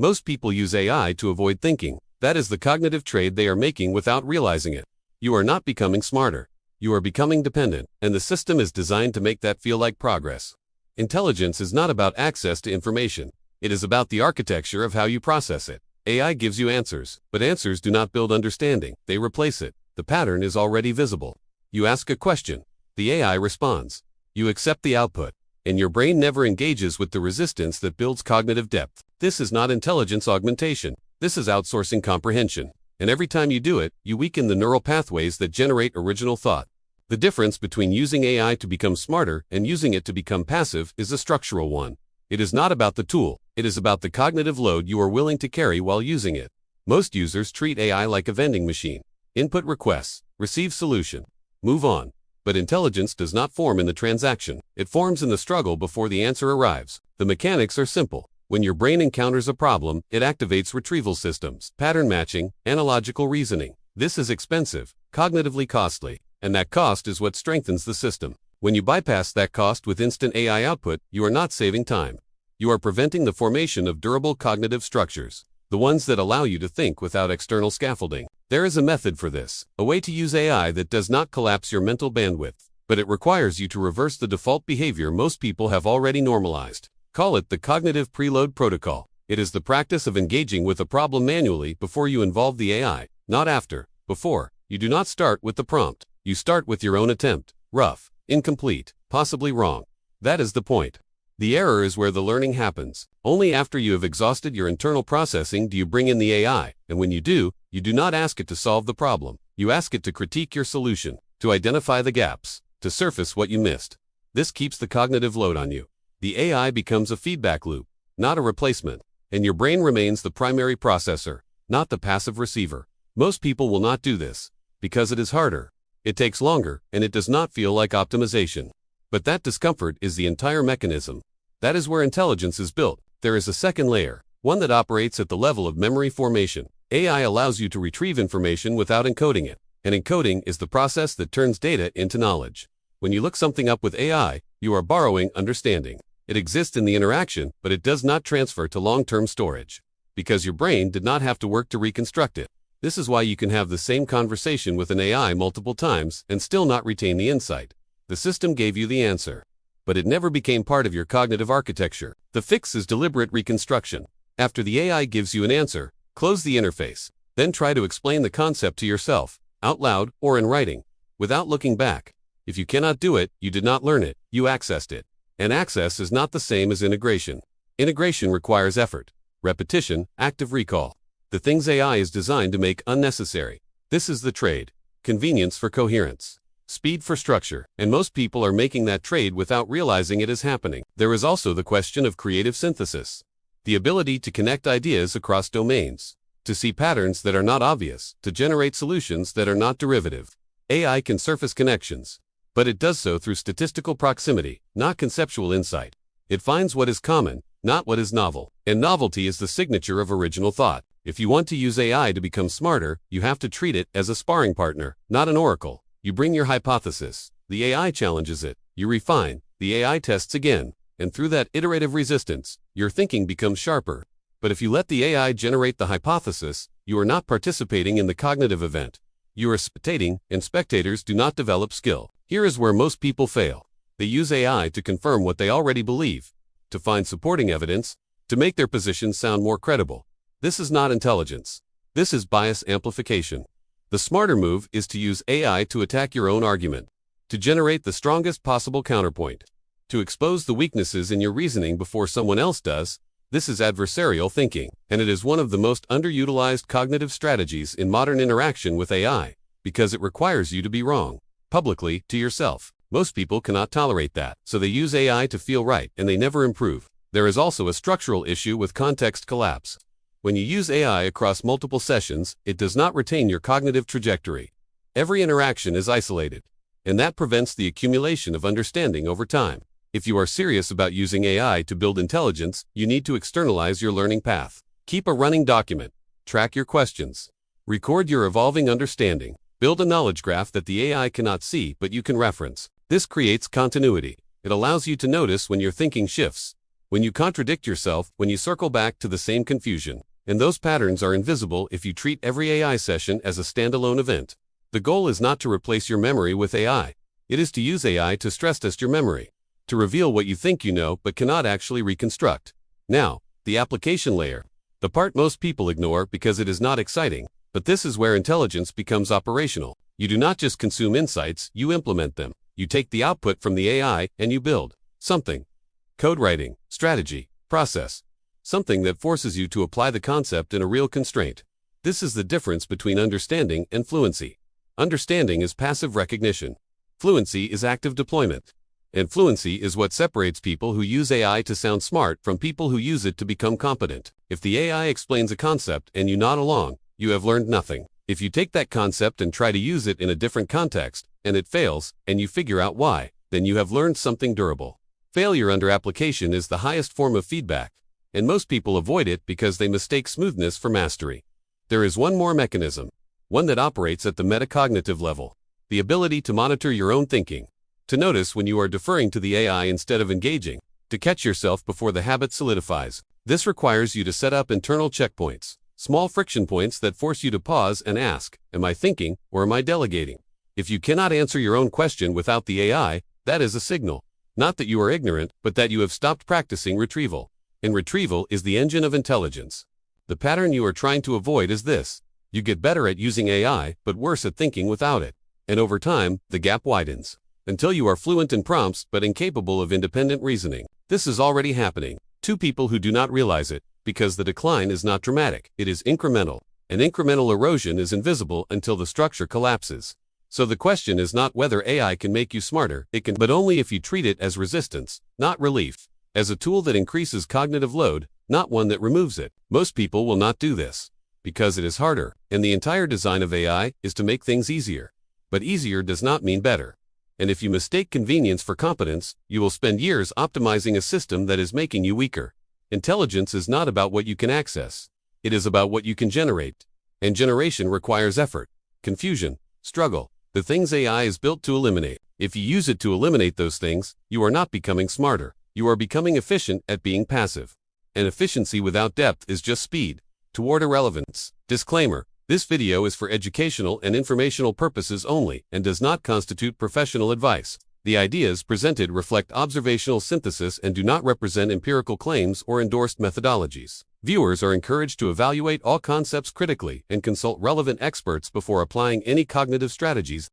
Most people use AI to avoid thinking. That is the cognitive trade they are making without realizing it. You are not becoming smarter. You are becoming dependent, and the system is designed to make that feel like progress. Intelligence is not about access to information. It is about the architecture of how you process it. AI gives you answers, but answers do not build understanding, they replace it. The pattern is already visible. You ask a question. The AI responds. You accept the output, and your brain never engages with the resistance that builds cognitive depth. This is not intelligence augmentation. This is outsourcing comprehension. And every time you do it, you weaken the neural pathways that generate original thought. The difference between using AI to become smarter and using it to become passive is a structural one. It is not about the tool, it is about the cognitive load you are willing to carry while using it. Most users treat AI like a vending machine. Input requests, receive solution, move on. But intelligence does not form in the transaction. It forms in the struggle before the answer arrives. The mechanics are simple. When your brain encounters a problem, it activates retrieval systems, pattern matching, analogical reasoning. This is expensive, cognitively costly, and that cost is what strengthens the system. When you bypass that cost with instant AI output, you are not saving time. You are preventing the formation of durable cognitive structures, the ones that allow you to think without external scaffolding. There is a method for this, a way to use AI that does not collapse your mental bandwidth, but it requires you to reverse the default behavior most people have already normalized. Call it the cognitive preload protocol. It is the practice of engaging with a problem manually before you involve the AI, not after. Before, you do not start with the prompt. You start with your own attempt. Rough, incomplete, possibly wrong. That is the point. The error is where the learning happens. Only after you have exhausted your internal processing do you bring in the AI, and when you do not ask it to solve the problem. You ask it to critique your solution, to identify the gaps, to surface what you missed. This keeps the cognitive load on you. The AI becomes a feedback loop, not a replacement, and your brain remains the primary processor, not the passive receiver. Most people will not do this, because it is harder, it takes longer, and it does not feel like optimization. But that discomfort is the entire mechanism. That is where intelligence is built. There is a second layer, one that operates at the level of memory formation. AI allows you to retrieve information without encoding it, and encoding is the process that turns data into knowledge. When you look something up with AI, you are borrowing understanding. It exists in the interaction, but it does not transfer to long-term storage, because your brain did not have to work to reconstruct it. This is why you can have the same conversation with an AI multiple times and still not retain the insight. The system gave you the answer, but it never became part of your cognitive architecture. The fix is deliberate reconstruction. After the AI gives you an answer, close the interface. Then try to explain the concept to yourself, out loud or in writing, without looking back. If you cannot do it, you did not learn it, you accessed it. And access is not the same as integration. Integration requires effort, repetition, active recall. The things AI is designed to make unnecessary. This is the trade. Convenience for coherence. Speed for structure. And most people are making that trade without realizing it is happening. There is also the question of creative synthesis. The ability to connect ideas across domains. To see patterns that are not obvious. To generate solutions that are not derivative. AI can surface connections, but it does so through statistical proximity, not conceptual insight. It finds what is common, not what is novel. And novelty is the signature of original thought. If you want to use AI to become smarter, you have to treat it as a sparring partner, not an oracle. You bring your hypothesis. The AI challenges it. You refine. The AI tests again. And through that iterative resistance, your thinking becomes sharper. But if you let the AI generate the hypothesis, you are not participating in the cognitive event. You are spectating, and spectators do not develop skill. Here is where most people fail. They use AI to confirm what they already believe, to find supporting evidence, to make their position sound more credible. This is not intelligence. This is bias amplification. The smarter move is to use AI to attack your own argument, to generate the strongest possible counterpoint, to expose the weaknesses in your reasoning before someone else does. This is adversarial thinking, and it is one of the most underutilized cognitive strategies in modern interaction with AI, because it requires you to be wrong, publicly, to yourself. Most people cannot tolerate that, so they use AI to feel right, and they never improve. There is also a structural issue with context collapse. When you use AI across multiple sessions, it does not retain your cognitive trajectory. Every interaction is isolated, and that prevents the accumulation of understanding over time. If you are serious about using AI to build intelligence, you need to externalize your learning path. Keep a running document. Track your questions. Record your evolving understanding. Build a knowledge graph that the AI cannot see but you can reference. This creates continuity. It allows you to notice when your thinking shifts, when you contradict yourself, when you circle back to the same confusion. And those patterns are invisible if you treat every AI session as a standalone event. The goal is not to replace your memory with AI. It is to use AI to stress test your memory, to reveal what you think you know but cannot actually reconstruct. Now, the application layer. The part most people ignore because it is not exciting, but this is where intelligence becomes operational. You do not just consume insights, you implement them. You take the output from the AI and you build something. Code writing, strategy, process. Something that forces you to apply the concept in a real constraint. This is the difference between understanding and fluency. Understanding is passive recognition. Fluency is active deployment. And fluency is what separates people who use AI to sound smart from people who use it to become competent. If the AI explains a concept and you nod along, you have learned nothing. If you take that concept and try to use it in a different context, and it fails, and you figure out why, then you have learned something durable. Failure under application is the highest form of feedback, and most people avoid it because they mistake smoothness for mastery. There is one more mechanism, one that operates at the metacognitive level, the ability to monitor your own thinking, to notice when you are deferring to the AI instead of engaging, to catch yourself before the habit solidifies. This requires you to set up internal checkpoints, small friction points that force you to pause and ask, am I thinking or am I delegating? If you cannot answer your own question without the AI, that is a signal. Not that you are ignorant, but that you have stopped practicing retrieval. And retrieval is the engine of intelligence. The pattern you are trying to avoid is this. You get better at using AI, but worse at thinking without it. And over time, the gap widens, until you are fluent in prompts but incapable of independent reasoning. This is already happening. Two people who do not realize it, because the decline is not dramatic, it is incremental. And incremental erosion is invisible until the structure collapses. So the question is not whether AI can make you smarter, it can, but only if you treat it as resistance, not relief. As a tool that increases cognitive load, not one that removes it. Most people will not do this, because it is harder, and the entire design of AI is to make things easier. But easier does not mean better. And if you mistake convenience for competence, you will spend years optimizing a system that is making you weaker. Intelligence is not about what you can access. It is about what you can generate. And generation requires effort, confusion, struggle, the things AI is built to eliminate. If you use it to eliminate those things, you are not becoming smarter. You are becoming efficient at being passive. And efficiency without depth is just speed toward irrelevance. Disclaimer: this video is for educational and informational purposes only and does not constitute professional advice. The ideas presented reflect observational synthesis and do not represent empirical claims or endorsed methodologies. Viewers are encouraged to evaluate all concepts critically and consult relevant experts before applying any cognitive strategies.